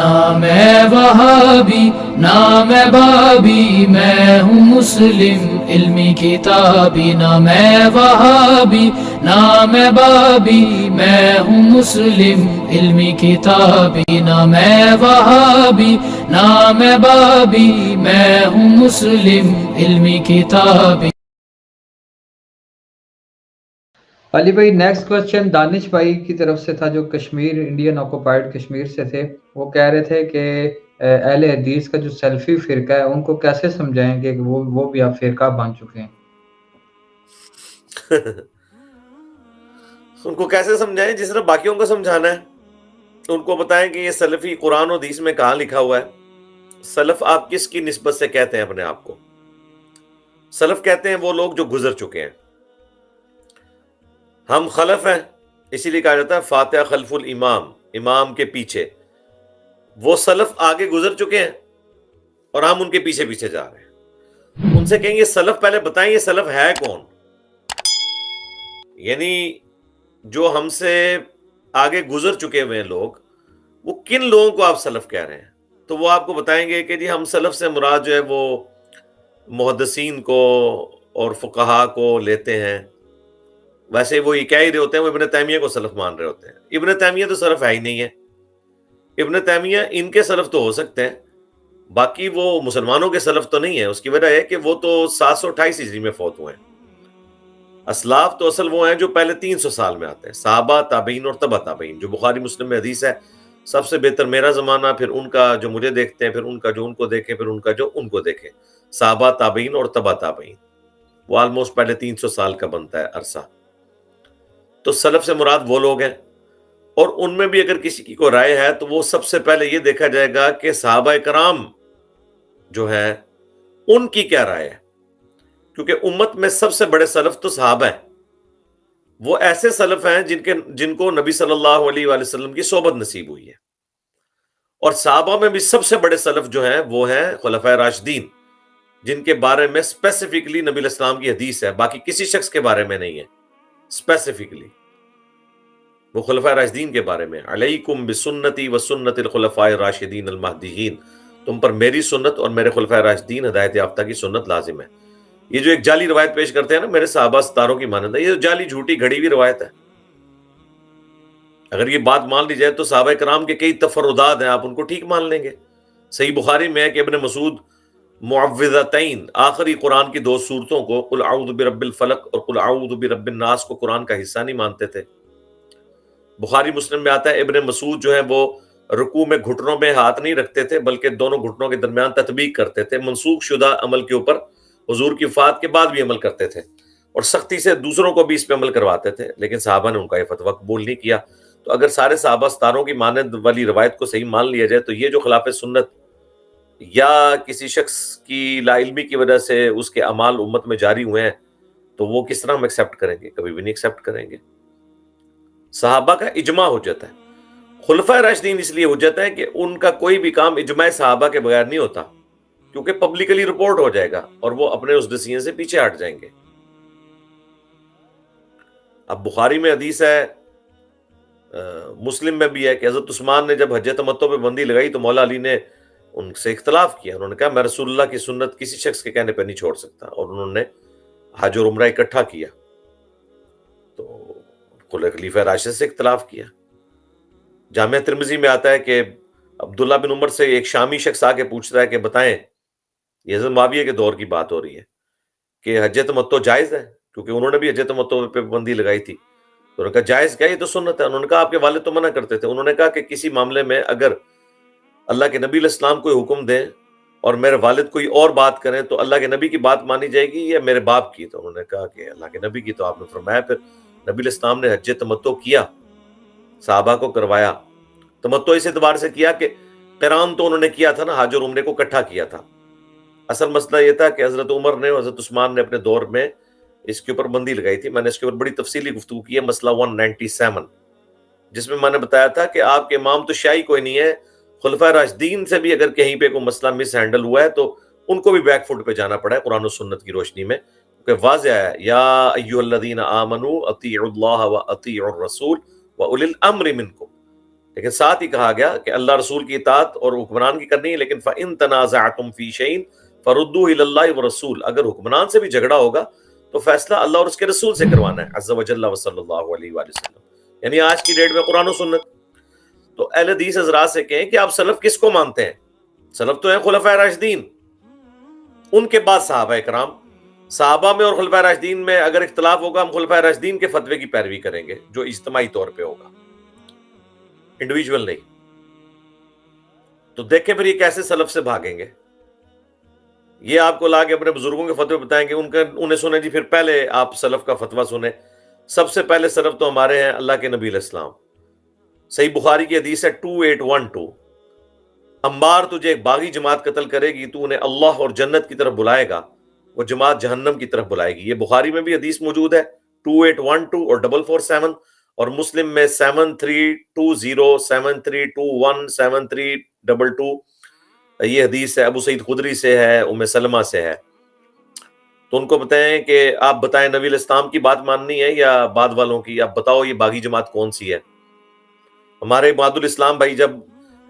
نہ میں وہابی نہ میں بابی، میں ہوں مسلم علمی کتابی، نہ میں وہابی نہ میں بابی، میں ہوں مسلم علمی کتابی، نہ میں وہابی نہ میں بابی، میں ہوں مسلم علمی کتابی۔ علی بھائی نیکسٹ کوشچن دانش بھائی کی طرف سے تھا، جو کشمیر انڈین آکوپائڈ کشمیر سے تھے۔ وہ کہہ رہے تھے کہ اہل حدیث کا جو سلفی فرقہ ہے ان کو کیسے سمجھائیں گے کہ وہ بھی اب فرقہ بن چکے ہیں؟ ان کو کیسے سمجھائیں؟ جس طرح باقیوں کو سمجھانا ہے، ان کو بتائیں کہ یہ سلفی قرآن و حدیث میں کہاں لکھا ہوا ہے۔ سلف آپ کس کی نسبت سے کہتے ہیں اپنے آپ کو؟ سلف کہتے ہیں وہ لوگ جو گزر چکے ہیں۔ ہم خلف ہیں، اسی لیے کہا جاتا ہے فاتحہ خلف الامام، امام کے پیچھے۔ وہ سلف آگے گزر چکے ہیں اور ہم ان کے پیچھے پیچھے جا رہے ہیں۔ ان سے کہیں گے سلف پہلے بتائیں یہ سلف ہے کون، یعنی جو ہم سے آگے گزر چکے ہوئے ہیں لوگ، وہ کن لوگوں کو آپ سلف کہہ رہے ہیں؟ تو وہ آپ کو بتائیں گے کہ جی ہم سلف سے مراد جو ہے وہ محدثین کو اور فقہا کو لیتے ہیں۔ ویسے وہ یہ کہہ ہی رہے ہوتے ہیں، وہ ابن تیمیہ کو سلف مان رہے ہوتے ہیں۔ ابن تیمیہ تو سلف ہے ہی نہیں ہے۔ ابن تیمیہ ان کے سلف تو ہو سکتے ہیں، باقی وہ مسلمانوں کے سلف تو نہیں ہے۔ اس کی وجہ ہے کہ وہ تو 728 ہجری میں فوت ہوئے ہیں۔ اسلاف تو اصل وہ ہیں جو پہلے 300 سال میں آتے ہیں، صحابہ، تابعین اور تبع تابعین۔ جو بخاری مسلم میں حدیث ہے سب سے بہتر میرا زمانہ، پھر ان کا جو مجھے دیکھتے ہیں، پھر ان کا جو ان کو دیکھے، پھر ان کا جو ان کو دیکھے۔ صحابہ، تابعین اور تبع تابعین، وہ آلموسٹ پہلے 300 سال کا بنتا ہے عرصہ۔ تو سلف سے مراد وہ لوگ ہیں، اور ان میں بھی اگر کسی کی کوئی رائے ہے تو وہ سب سے پہلے یہ دیکھا جائے گا کہ صحابہ کرام جو ہے ان کی کیا رائے ہے، کیونکہ امت میں سب سے بڑے سلف تو صحابہ ہیں۔ وہ ایسے سلف ہیں جن کو نبی صلی اللہ علیہ وآلہ وسلم کی صحبت نصیب ہوئی ہے، اور صحابہ میں بھی سب سے بڑے سلف جو ہیں وہ ہیں خلفائے راشدین، جن کے بارے میں اسپیسیفکلی نبی علیہ السلام کی حدیث ہے، باقی کسی شخص کے بارے میں نہیں ہے۔ اسپیسیفکلی وہ خلفائے راشدین کے بارے میں، علیکم بسنتی وسنت الخلفاء الراشدین المہدیین، تم پر میری سنت اور میرے خلفائے راشدین ہدایت یافتہ کی سنت لازم ہے۔ یہ جو ایک جعلی روایت پیش کرتے ہیں نا میرے صحابہ ستاروں کی مانند ہے، یہ جعلی جھوٹی گھڑی ہوئی روایت ہے۔ اگر یہ بات مان لی جائے تو صحابہ کرام کے کئی تفردات ہیں، آپ ان کو ٹھیک مان لیں گے۔ صحیح بخاری میں ہے کہ ابن مسعود معوذتین، آخری قرآن کی 2 سورتوں کو، قل اعوذ برب الفلق اور قل اعوذ برب الناس، کو قرآن کا حصہ نہیں مانتے تھے۔ بخاری مسلم میں آتا ہے ابن مسعود جو ہے وہ رکوع میں گھٹنوں میں ہاتھ نہیں رکھتے تھے، بلکہ دونوں گھٹنوں کے درمیان تطبیق کرتے تھے۔ منسوخ شدہ عمل کے اوپر حضور کی وفات کے بعد بھی عمل کرتے تھے، اور سختی سے دوسروں کو بھی اس پہ عمل کرواتے تھے، لیکن صحابہ نے ان کا یہ فتویٰ قبول نہیں کیا۔ تو اگر سارے صحابہ ستاروں کی مانند والی روایت کو صحیح مان لیا جائے تو یہ جو خلاف سنت یا کسی شخص کی لا علمی کی وجہ سے اس کے اعمال امت میں جاری ہوئے ہیں، تو وہ کس طرح ہم ایکسیپٹ کریں گے؟ کبھی بھی نہیں ایکسیپٹ کریں گے۔ صحابہ کا اجماع ہو جاتا ہے، خلفائے راشدین اس لیے ہو جاتا ہے کہ ان کا کوئی بھی کام اجماع صحابہ کے بغیر نہیں ہوتا، کیونکہ پبلکلی رپورٹ ہو جائے گا اور وہ اپنے اس ڈیسیژن سے پیچھے ہٹ جائیں گے۔ اب بخاری میں حدیث ہے، مسلم میں بھی ہے کہ حضرت عثمان نے جب حج تمتع پہ بندی لگائی تو مولا علی نے ان سے اختلاف کیا۔ انہوں نے کہا میں رسول اللہ کی سنت کسی شخص کے کہنے پہ نہیں چھوڑ سکتا، اور انہوں نے حج اور عمرہ اکٹھا کیا، تو خلیفہ راشد سے اختلاف کیا۔ جامعہ ترمذی میں آتا ہے کہ عبداللہ بن عمر سے ایک شامی شخص آ کے پوچھتا ہے کہ بتائیں، یہ حضرت معاویہ کے دور کی بات ہو رہی ہے، کہ حج تمتع جائز ہے، کیونکہ انہوں نے بھی حج تمتع پہ پابندی لگائی تھی۔ تو انہوں نے کہا جائز کیا، یہ تو سنت ہے۔ انہوں نے کہا آپ کے والد تو منع کرتے تھے۔ انہوں نے کہا کہ کسی معاملے میں اگر اللہ کے نبی علیہ السلام کوئی حکم دیں اور میرے والد کوئی اور بات کریں تو اللہ کے نبی کی بات مانی جائے گی یا میرے باپ کی؟ تو انہوں نے کہا کہ اللہ کے نبی کی۔ تو آپ نے فرمایا پھر نبی علیہ السلام نے حج تمتع کیا، صحابہ کو کروایا۔ تمتع اس اعتبار سے کیا کہ قران تو انہوں نے کیا تھا نا، حج اور عمرے کو اکٹھا کیا تھا۔ اصل مسئلہ یہ تھا کہ حضرت عمر نے اور حضرت عثمان نے اپنے دور میں اس کے اوپر بندی لگائی تھی۔ میں نے اس کے اوپر بڑی تفصیلی گفتگو کی ہے، مسئلہ 197، جس میں نے بتایا تھا کہ آپ کے امام تو شیعی کوئی نہیں ہے، خلفائے راشدین سے بھی اگر کہیں پہ کوئی مسئلہ مس ہینڈل ہوا ہے تو ان کو بھی بیک فوٹ پہ جانا پڑا ہے قرآن و سنت کی روشنی میں، کہ واضح ہے یا ایھا الذین آمنوا اطیعوا اللہ واطیعوا الرسول واولی الامر منکم، لیکن ساتھ ہی کہا گیا کہ اللہ رسول کی اطاعت اور حکمران کی کرنی ہے، لیکن فَإِن تَنَازَعْتُمْ فِي شَيْءٍ فَرُدُّوهُ إِلَى اللَّهِ وَالرَّسُولِ، اگر حکمران سے بھی جھگڑا ہوگا تو فیصلہ اللہ اور اس کے رسول سے کروانا ہے، عز وجل وصلی اللہ علیہ وآلہ وسلم، یعنی آج کی ڈیٹ میں قرآن و سنت۔ تو اہل حدیث حضرات سے کہیں کہ آپ سلف کس کو مانتے ہیں؟ سلف تو ہیں خلفائے راشدین، ان کے بعد صحابہ کرام۔ صحابہ میں اور خلفائے راشدین میں اگر اختلاف ہوگا، ہم خلفائے راشدین کے فتوے کی پیروی کریں گے جو اجتماعی طور پہ ہوگا، انڈیویجول نہیں۔ تو دیکھیں پھر یہ کیسے سلف سے بھاگیں گے؟ یہ آپ کو لا کے اپنے بزرگوں کے فتوے بتائیں گے، انہیں سنیں جی، پھر پہلے آپ سلف کا فتویٰ سنیں۔ سب سے پہلے سلف تو ہمارے ہیں اللہ کے نبی علیہ السلام۔ صحیح بخاری کی حدیث ہے 2812، عمار تجھے ایک باغی جماعت قتل کرے گی، تو انہیں اللہ اور جنت کی طرف بلائے گا، وہ جماعت جہنم کی طرف بلائے گی۔ یہ بخاری میں بھی حدیث موجود ہے 2812 اور 447، اور مسلم میں 7320 7321 7322، یہ حدیث ہے ابو سعید خدری سے ہے، ام سلمہ سے ہے۔ تو ان کو بتائیں کہ آپ بتائیں نبی علیہ السلام کی بات ماننی ہے یا بعد والوں کی؟ آپ بتاؤ یہ باغی جماعت کون سی ہے؟ ہمارے عباد الاسلام بھائی جب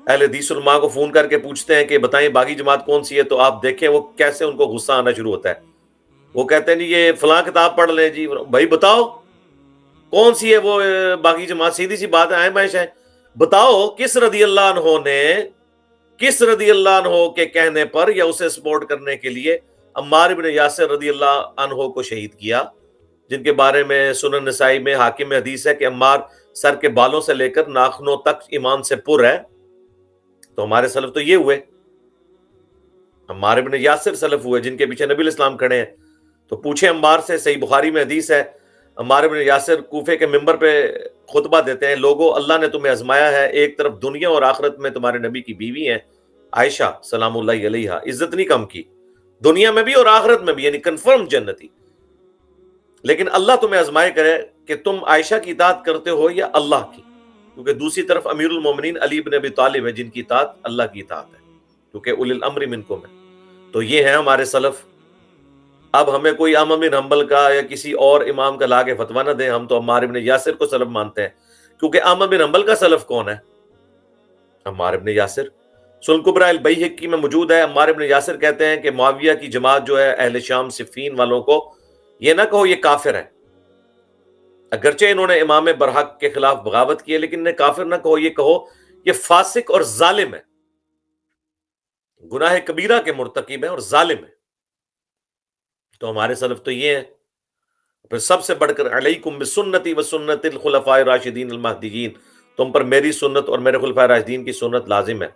اہل حدیث علماء کو فون کر کے پوچھتے ہیں کہ بتائیں باغی جماعت کون سی ہے، تو آپ دیکھیں وہ کیسے ان کو غصہ آنا شروع ہوتا ہے۔ وہ کہتے ہیں جی یہ فلاں کتاب پڑھ لیں جی، بھائی بتاؤ کون سی ہے وہ باغی جماعت، سیدھی سی بات ہے، آئیں بائیں شائیں بتاؤ کس رضی اللہ عنہ نے، کس رضی اللہ عنہ کے کہنے پر یا اسے سپورٹ کرنے کے لیے عمار بن یاسر رضی اللہ عنہ کو شہید کیا، جن کے بارے میں سنن نسائی میں حاکم میں حدیث ہے کہ عمار سر کے بالوں سے لے کر ناخنوں تک ایمان سے پر ہے۔ تو ہمارے سلف تو یہ ہوئے، عمار بن یاسر سلف ہوئے جن کے پیچھے نبی علیہ السلام کھڑے ہیں۔ تو پوچھے عمار سے، صحیح بخاری میں حدیث ہے، عمار بن یاسر کوفے کے ممبر پہ خطبہ دیتے ہیں، لوگو اللہ نے تمہیں آزمایا ہے، ایک طرف دنیا اور آخرت میں تمہارے نبی کی بیوی ہیں عائشہ سلام اللہ علیہا، عزت نہیں کم کی دنیا میں بھی اور آخرت میں بھی، یعنی کنفرم جنتی، لیکن اللہ تمہیں آزمائے کرے کہ تم عائشہ کی اطاعت کرتے ہو یا اللہ کی، کیونکہ دوسری طرف امیر المومنین علی بن ابی طالب ہے جن کی اطاعت اللہ کی اطاعت ہے، کیونکہ اولی الامر منکم ہے۔ تو یہ ہیں ہمارے سلف۔ اب ہمیں کوئی احمد بن حنبل کا یا کسی اور امام کا لا کے فتویٰ نہ دیں، ہم تو عمار بن یاسر کو سلف مانتے ہیں، کیونکہ احمد بن حنبل کا سلف کون ہے؟ عمار بن یاسر۔ سنن کبریٰ البیہقی میں موجود ہے، عمار بن یاسر کہتے ہیں کہ معاویہ کی جماعت جو ہے اہل شام صفین والوں کو یہ نہ کہو یہ کافر ہے، اگرچہ انہوں نے امام برحق کے خلاف بغاوت کی ہے، لیکن انہیں کافر نہ کہو، یہ کہو یہ فاسق اور ظالم ہے، گناہ کبیرہ کے مرتکب ہے اور ظالم ہے۔ تو ہمارے سلف تو یہ ہیں۔ پھر سب سے بڑھ کر علیکم بسنتی وسنت الخلفاء الراشدین المہدیین، تم پر میری سنت اور میرے خلفاء راشدین کی سنت لازم ہے۔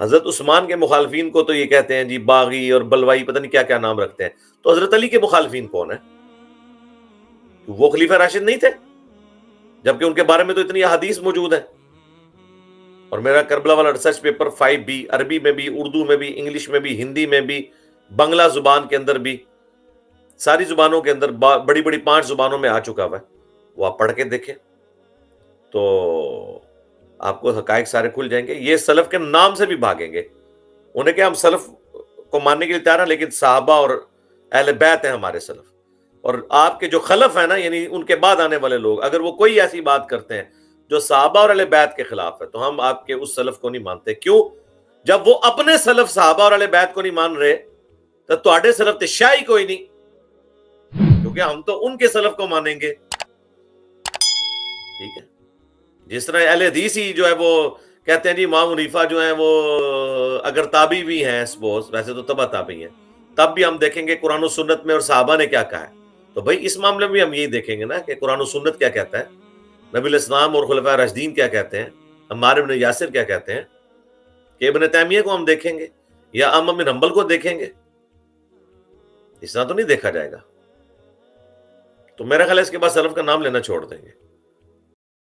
حضرت عثمان کے مخالفین کو تو یہ کہتے ہیں جی باغی اور بلوائی، پتہ نہیں کیا کیا نام رکھتے ہیں۔ تو حضرت علی کے مخالفین کون ہیں؟ وہ خلیفہ راشد نہیں تھے؟ جبکہ ان کے بارے میں تو اتنی احادیث موجود ہیں۔ اور میرا کربلا والا ریسرچ پیپر 5B، عربی میں بھی، اردو میں بھی، انگلش میں بھی، ہندی میں بھی، بنگلہ زبان کے اندر بھی، ساری زبانوں کے اندر، بڑی بڑی 5 زبانوں میں آ چکا ہوا ہے، وہ آپ پڑھ کے دیکھیں تو آپ کو حقائق سارے کھل جائیں گے۔ یہ سلف کے نام سے بھی بھاگیں گے، انہیں کہ ہم سلف کو ماننے کے لیے تیار ہیں، لیکن صحابہ اور اہل بیت ہیں ہمارے سلف، اور آپ کے جو خلف ہیں نا، یعنی ان کے بعد آنے والے لوگ، اگر وہ کوئی ایسی بات کرتے ہیں جو صحابہ اور اہل بیت کے خلاف ہے تو ہم آپ کے اس سلف کو نہیں مانتے۔ کیوں؟ جب وہ اپنے سلف صحابہ اور اہل بیت کو نہیں مان رہے تو تواڈے سلف تے شاہی کوئی نہیں، کیونکہ ہم تو ان کے سلف کو مانیں گے۔ ٹھیک ہے، جس طرح اہل حدیث ہی جو ہے وہ کہتے ہیں جی امام حنیفہ جو ہیں وہ اگر تابعی بھی ہیں، سپوز ویسے تو تبع تابعی ہیں، تب بھی ہم دیکھیں گے قرآن و سنت میں اور صحابہ نے کیا کہا ہے۔ تو بھائی اس معاملے میں ہم یہی دیکھیں گے نا کہ قرآن و سنت کیا کہتا ہے، نبی علیہ السلام اور خلفاء راشدین کیا کہتے ہیں، عمار بن یاسر کیا کہتے ہیں، کہ ابن تیمیہ کو ہم دیکھیں گے یا احمد بن حنبل کو دیکھیں گے، اس طرح تو نہیں دیکھا جائے گا۔ تو میرا خیال ہے اس کے بعد سلف کا نام لینا چھوڑ دیں گے۔